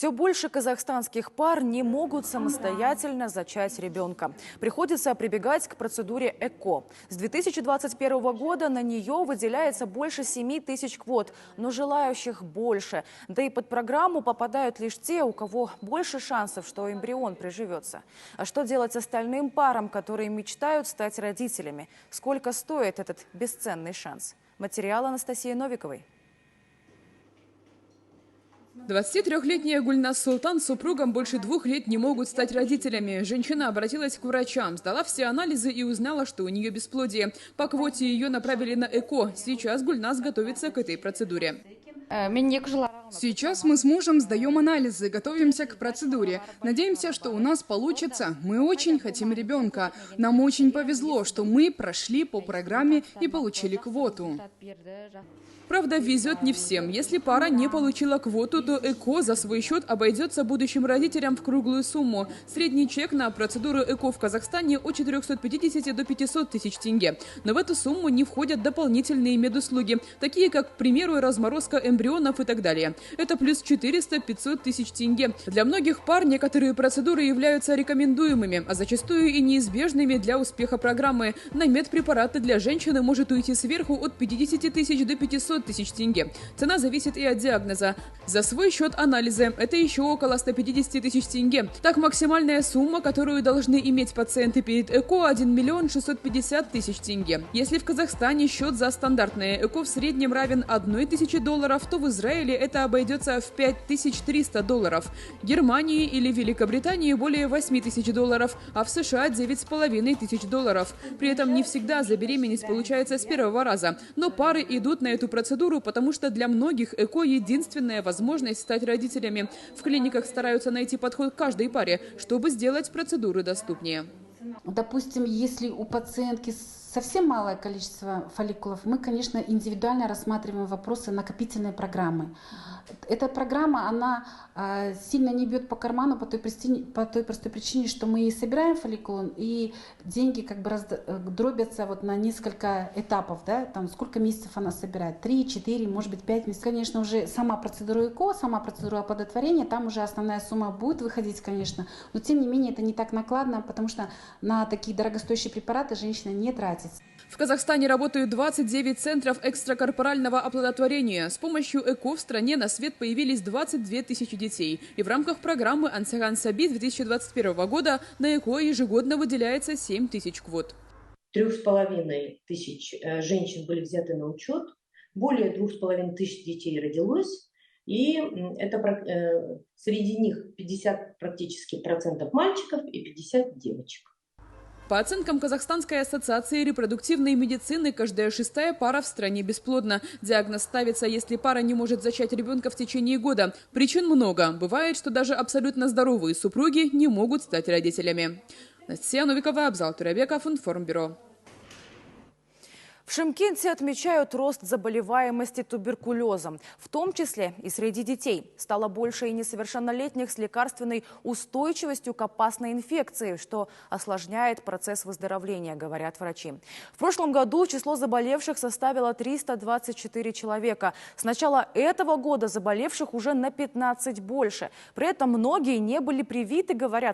Все больше казахстанских пар не могут самостоятельно зачать ребенка. Приходится прибегать к процедуре ЭКО. С 2021 года на нее выделяется больше 7 тысяч квот, но желающих больше. Да и под программу попадают лишь те, у кого больше шансов, что эмбрион приживется. А что делать остальным парам, которые мечтают стать родителями? Сколько стоит этот бесценный шанс? Материал Анастасии Новиковой. 23-летняя Гульнас Султан с супругом больше 2 лет не могут стать родителями. Женщина обратилась к врачам, сдала все анализы и узнала, что у нее бесплодие. По квоте ее направили на ЭКО. Сейчас Гульнас готовится к этой процедуре. Сейчас мы с мужем сдаем анализы, готовимся к процедуре. Надеемся, что у нас получится. Мы очень хотим ребенка. Нам очень повезло, что мы прошли по программе и получили квоту. Правда, везет не всем. Если пара не получила квоту, то ЭКО за свой счет обойдется будущим родителям в круглую сумму. Средний чек на процедуру ЭКО в Казахстане от 450 до 500 тысяч тенге. Но в эту сумму не входят дополнительные медуслуги, такие как, к примеру, разморозка эмбрионов и так далее. Это плюс 400-500 тысяч тенге. Для многих пар некоторые процедуры являются рекомендуемыми, а зачастую и неизбежными для успеха программы. На медпрепараты для женщины может уйти сверху от 50 тысяч до 500 тысяч тенге. Цена зависит и от диагноза. За свой счет анализы – это еще около 150 тысяч тенге. Так, максимальная сумма, которую должны иметь пациенты перед ЭКО – 1 миллион 650 тысяч тенге. Если в Казахстане счет за стандартное ЭКО в среднем равен 1000 долларов, то в Израиле это обойдется в 5300 долларов. В Германии или Великобритании более 8000 долларов, а в США 9500 долларов. При этом не всегда забеременеть получается с первого раза. Но пары идут на эту процедуру, потому что для многих ЭКО – единственная возможность стать родителями. В клиниках стараются найти подход к каждой паре, чтобы сделать процедуры доступнее. Допустим, если у пациентки совсем малое количество фолликулов, мы, конечно, индивидуально рассматриваем вопросы накопительной программы. Эта программа, она сильно не бьет по карману по той простой причине, что мы собираем фолликулы, и деньги как бы дробятся вот на несколько этапов, да, там сколько месяцев она собирает, 3, 4, может быть 5 месяцев. Конечно, уже сама процедура ЭКО, сама процедура оплодотворения, там уже основная сумма будет выходить, конечно, но тем не менее это не так накладно, потому что на такие дорогостоящие препараты женщина не тратится. В Казахстане работают 29 центров экстракорпорального оплодотворения. С помощью ЭКО в стране на свет появились 22 тысячи детей. И в рамках программы «Ансаган Саби» 2021 года на ЭКО ежегодно выделяется 7 тысяч квот. 3500 женщин были взяты на учет, более 2500 детей родилось. И это среди них 50 практически процентов мальчиков и 50 девочек. По оценкам Казахстанской ассоциации репродуктивной медицины, каждая 6-я пара в стране бесплодна. Диагноз ставится, если пара не может зачать ребенка в течение года. Причин много. Бывает, что даже абсолютно здоровые супруги не могут стать родителями. Анастасия Новикова, Абзал Турабеков, Информбюро. В Шымкенте отмечают рост заболеваемости туберкулезом, в том числе и среди детей. Стало больше и несовершеннолетних с лекарственной устойчивостью к опасной инфекции, что осложняет процесс выздоровления, говорят врачи. В прошлом году число заболевших составило 324 человека. С начала этого года заболевших уже на 15 больше. При этом многие не были привиты, говорят